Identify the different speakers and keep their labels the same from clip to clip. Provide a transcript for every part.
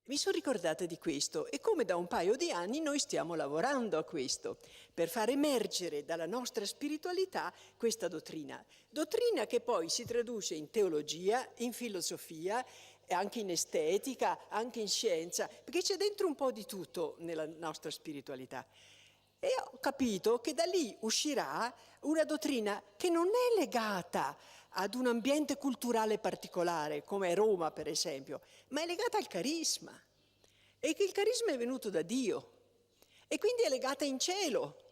Speaker 1: Mi sono ricordata di questo e come da un paio di anni noi stiamo lavorando a questo, per far emergere dalla nostra spiritualità questa dottrina. Dottrina che poi si traduce in teologia, in filosofia, anche in estetica, anche in scienza, perché c'è dentro un po' di tutto nella nostra spiritualità. E ho capito che da lì uscirà una dottrina che non è legata ad un ambiente culturale particolare, come Roma per esempio, ma è legata al carisma. E che il carisma è venuto da Dio, e quindi è legata in cielo,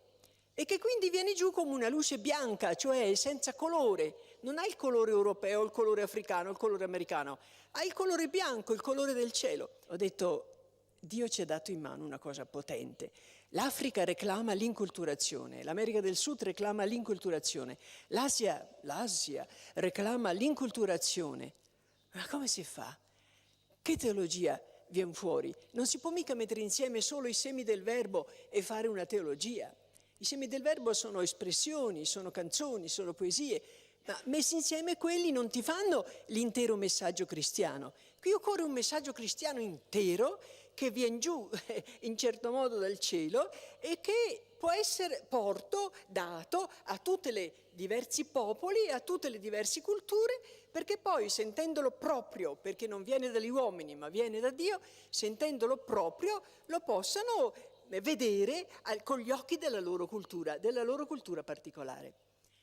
Speaker 1: e che quindi viene giù come una luce bianca, cioè senza colore. Non ha il colore europeo, il colore africano, il colore americano, ha il colore bianco, il colore del cielo. Ho detto, Dio ci ha dato in mano una cosa potente. L'Africa reclama l'inculturazione, l'America del Sud reclama l'inculturazione, l'Asia reclama l'inculturazione. Ma come si fa? Che teologia viene fuori? Non si può mica mettere insieme solo i semi del verbo e fare una teologia. I semi del verbo sono espressioni, sono canzoni, sono poesie, ma messi insieme quelli non ti fanno l'intero messaggio cristiano. Qui occorre un messaggio cristiano intero che viene giù in certo modo dal cielo e che può essere dato a tutti i diversi popoli, a tutte le diverse culture, perché poi sentendolo proprio, perché non viene dagli uomini ma viene da Dio, sentendolo proprio lo possano vedere con gli occhi della loro cultura particolare.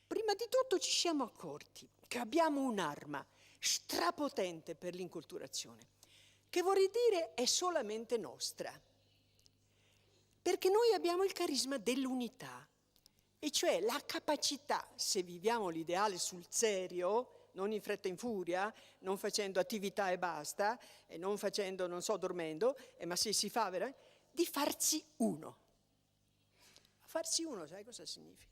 Speaker 1: Prima di tutto ci siamo accorti che abbiamo un'arma strapotente per l'inculturazione, che vorrei dire è solamente nostra, perché noi abbiamo il carisma dell'unità, e cioè la capacità, se viviamo l'ideale sul serio, non in fretta e in furia, non facendo attività e basta, e non facendo, non so, dormendo, ma se si fa veramente, di farsi uno. Farsi uno, sai cosa significa?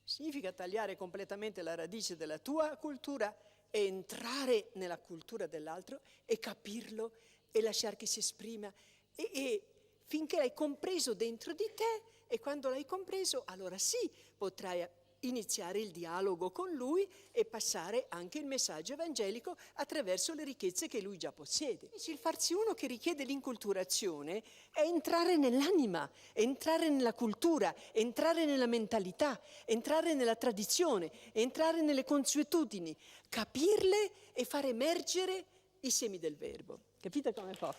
Speaker 1: Significa tagliare completamente la radice della tua cultura e entrare nella cultura dell'altro e capirlo e lasciare che si esprima e finché l'hai compreso dentro di te, e quando l'hai compreso allora sì potrai iniziare il dialogo con lui e passare anche il messaggio evangelico attraverso le ricchezze che lui già possiede. Il farsi uno che richiede l'inculturazione è entrare nell'anima, entrare nella cultura, entrare nella mentalità, entrare nella tradizione, entrare nelle consuetudini, capirle e far emergere i semi del verbo. Capite come fa?